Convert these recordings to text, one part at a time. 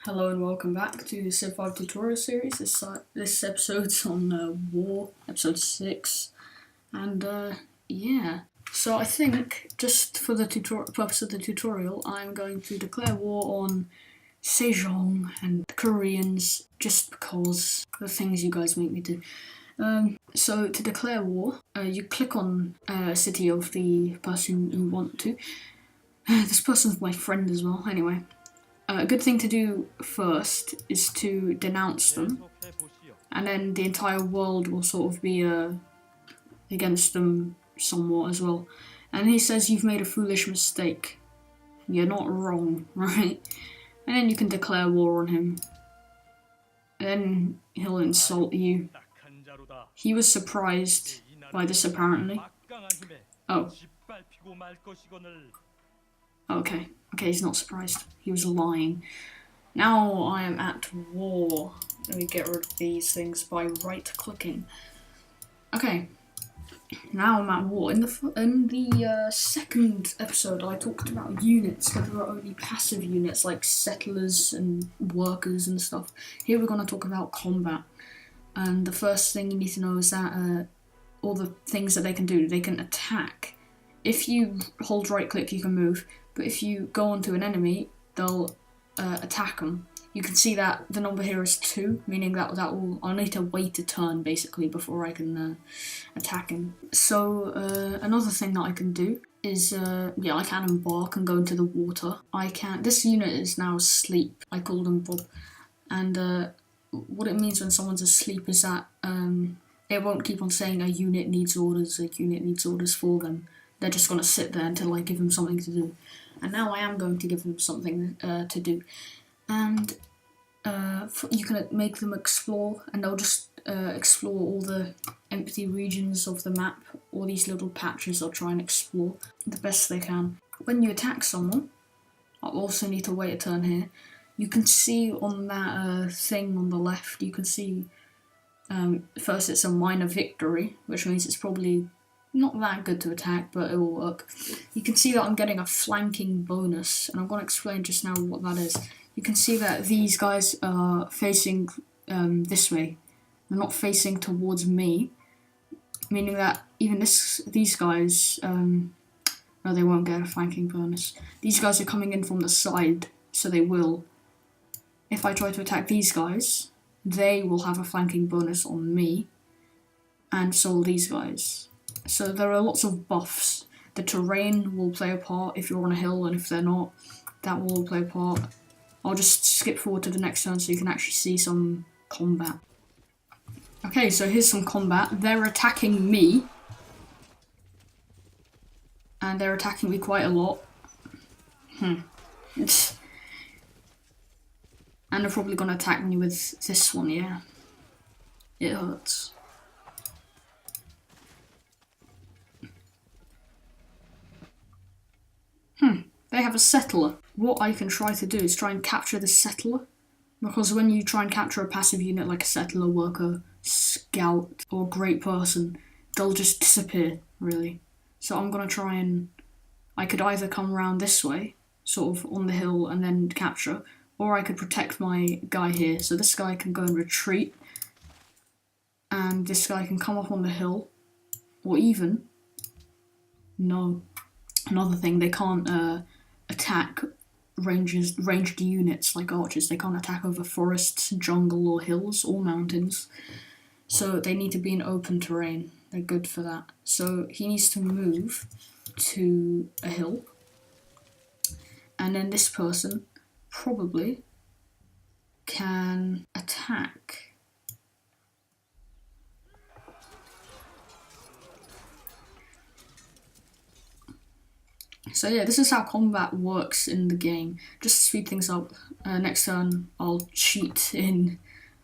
Hello and welcome back to the Civ 5 tutorial series. This episode's on War, episode 6, and yeah. So I think, just for the purpose of the tutorial, I'm going to declare war on Sejong and the Koreans, just because the things you guys make me do. So to declare war, you click on a city of the person you want to. This person's my friend as well, anyway. A good thing to do first is to denounce them, and then the entire world will sort of be against them somewhat as well. And he says you've made a foolish mistake. You're not wrong, right? And then you can declare war on him. Then he'll insult you. He was surprised by this apparently. Oh. Okay, he's not surprised. He was lying. Now I am at war. Let me get rid of these things by right-clicking. Okay, now I'm at war. In the second episode, I talked about units, but there are only passive units like settlers and workers and stuff. Here we're going to talk about combat. And the first thing you need to know is that all the things that they can do. They can attack. If you hold right-click, you can move. But if you go onto an enemy, they'll attack them. You can see that the number here is 2, meaning that I'll need to wait a turn basically before I can attack him. So another thing that I can do is, I can embark and go into the water. This unit is now asleep. I called him Bob. And what it means when someone's asleep is that it won't keep on saying a unit needs orders for them. They're just going to sit there until I give them something to do. And now I am going to give them something to do. And you can make them explore, and they'll just explore all the empty regions of the map, all these little patches they'll try and explore the best they can. When you attack someone, I'll also need to wait a turn here. You can see on that thing on the left, you can see first it's a minor victory, which means it's probably not that good to attack, but it will work. You can see that I'm getting a flanking bonus, and I'm going to explain just now what that is. You can see that these guys are facing this way. They're not facing towards me, meaning that even these guys, no, they won't get a flanking bonus. These guys are coming in from the side, so they will. If I try to attack these guys, they will have a flanking bonus on me, and so will these guys. So there are lots of buffs. The terrain will play a part if you're on a hill, and if they're not, that will play a part. I'll just skip forward to the next turn so you can actually see some combat. Okay, so here's some combat. They're attacking me. And they're attacking me quite a lot. And they're probably going to attack me with this one, yeah. It hurts. They have a settler. What I can try to do is try and capture the settler, because when you try and capture a passive unit like a settler, worker, scout, or great person, they'll just disappear, really. So I'm going to try and... I could either come around this way, sort of on the hill, and then capture, or I could protect my guy here. So this guy can go and retreat, and this guy can come up on the hill, or even... No. Another thing, they can't attack ranged units like archers. They can't attack over forests, jungle, or hills, or mountains. So they need to be in open terrain. They're good for that. So he needs to move to a hill. And then this person probably can attack. So yeah, this is how combat works in the game. Just to speed things up, next turn I'll cheat in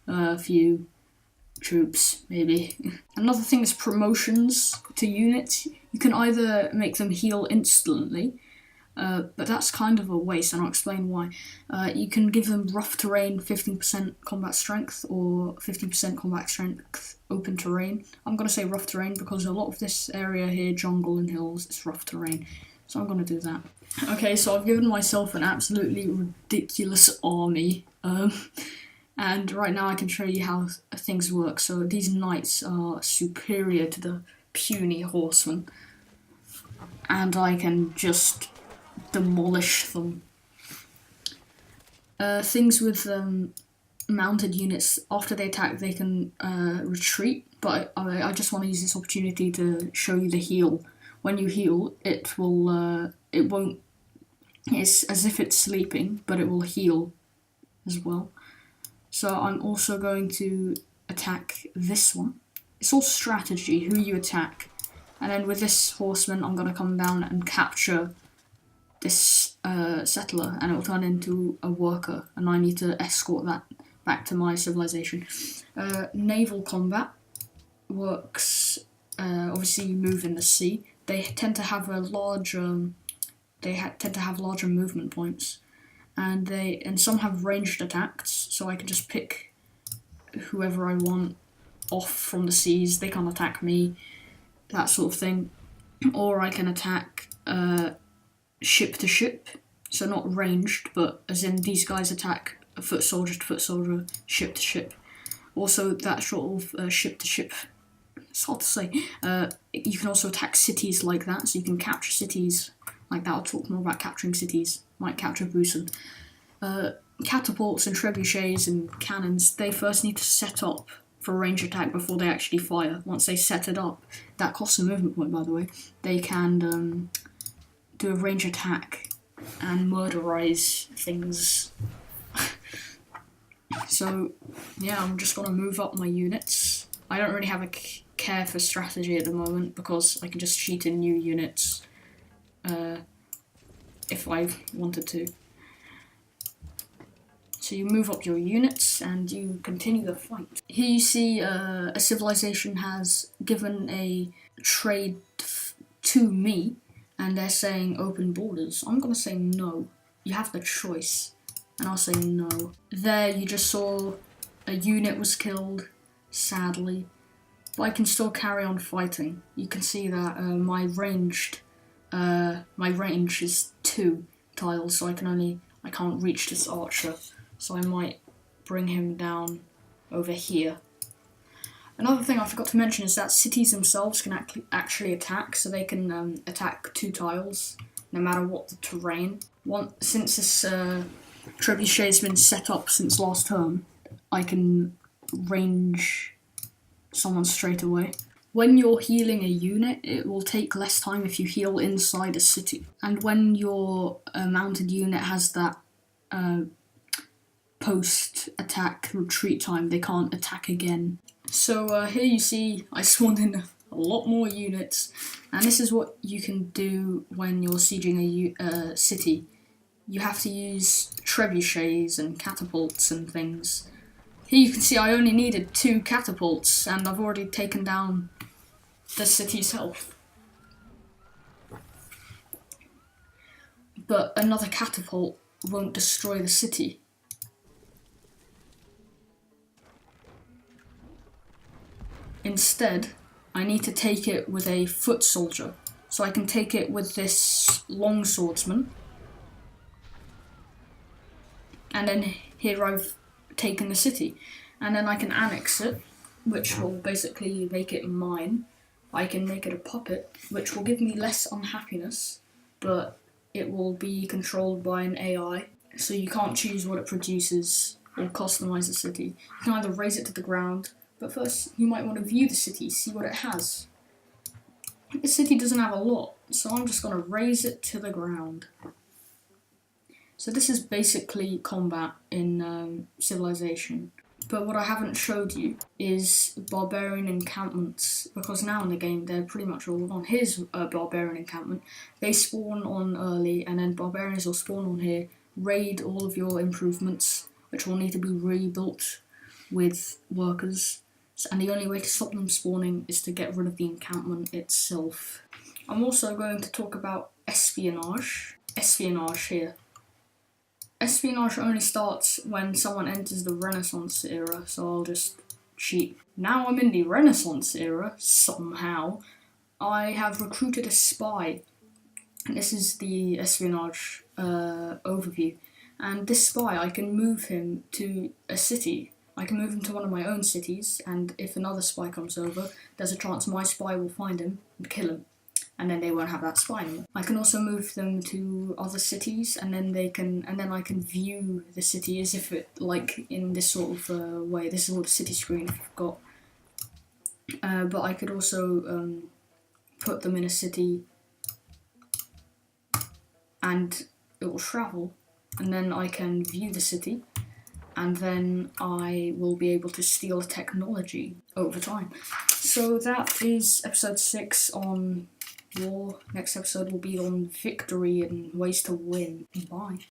a few troops, maybe. Another thing is promotions to units. You can either make them heal instantly, but that's kind of a waste, and I'll explain why. You can give them rough terrain, 15% combat strength, or 15% combat strength open terrain. I'm going to say rough terrain because a lot of this area here, jungle and hills, is rough terrain. So I'm gonna do that. Okay, so I've given myself an absolutely ridiculous army. And right now I can show you how things work. So these knights are superior to the puny horsemen. And I can just demolish them. Things with mounted units, after they attack, they can retreat. But I just want to use this opportunity to show you the heal. When you heal, it won't. It's as if it's sleeping, but it will heal as well. So I'm also going to attack this one. It's all strategy, who you attack. And then with this horseman, I'm going to come down and capture this settler, and it will turn into a worker, and I need to escort that back to my civilization. Naval combat works, obviously you move in the sea. They tend to have a large, tend to have larger movement points. And some have ranged attacks, so I can just pick whoever I want off from the seas. They can't attack me, that sort of thing. Or I can attack ship to ship, so not ranged, but as in these guys attack foot soldier to foot soldier, ship to ship. Also, that sort of ship to ship, it's hard to say. You can also attack cities like that, so you can capture cities like that. I'll talk more about capturing cities. Might capture Busan. Catapults and trebuchets and cannons, they first need to set up for range attack before they actually fire. Once they set it up, that costs a movement point, by the way, they can do a range attack and murderize things. So, yeah, I'm just gonna move up my units. I don't really have a care for strategy at the moment because I can just cheat in new units if I wanted to. So you move up your units and you continue the fight. Here you see a civilization has given a trade to me, and they're saying open borders. I'm gonna say no. You have the choice, and I'll say no. There you just saw a unit was killed, sadly, but I can still carry on fighting. You can see that my range is 2 tiles, so I can't reach this archer. So I might bring him down over here. Another thing I forgot to mention is that cities themselves can actually attack, so they can attack 2 tiles, no matter what the terrain. Since this trebuchet has been set up since last term, I can range someone straight away. When you're healing a unit, it will take less time if you heal inside a city. And when your mounted unit has that post-attack retreat time, they can't attack again. So here you see I spawned in a lot more units, and this is what you can do when you're sieging a city. You have to use trebuchets and catapults and things. Here you can see I only needed 2 catapults, and I've already taken down the city's health. But another catapult won't destroy the city. Instead, I need to take it with a foot soldier. So I can take it with this long swordsman. And then here I've taken the city. And then I can annex it, which will basically make it mine. I can make it a puppet, which will give me less unhappiness, but it will be controlled by an AI. So you can't choose what it produces or customize the city. You can either raise it to the ground, but first you might want to view the city, see what it has. The city doesn't have a lot, so I'm just going to raise it to the ground. So this is basically combat in Civilization. But what I haven't showed you is barbarian encampments, because now in the game they're pretty much all gone. Here's a barbarian encampment. They spawn on early, and then barbarians will spawn on here, raid all of your improvements, which will need to be rebuilt with workers. And the only way to stop them spawning is to get rid of the encampment itself. I'm also going to talk about espionage. Espionage here. Espionage only starts when someone enters the Renaissance era, so I'll just cheat. Now I'm in the Renaissance era, somehow. I have recruited a spy. And this is the espionage overview. And this spy, I can move him to a city. I can move him to one of my own cities, and if another spy comes over, there's a chance my spy will find him and kill him, and then they won't have that spy anymore. I can also move them to other cities, and then I can view the city as if it, like, in this sort of way. This is all the city screen if you've got. But I could also put them in a city, and it will travel, and then I can view the city, and then I will be able to steal technology over time. So that is episode 6 on war. Next episode will be on victory and ways to win. Bye.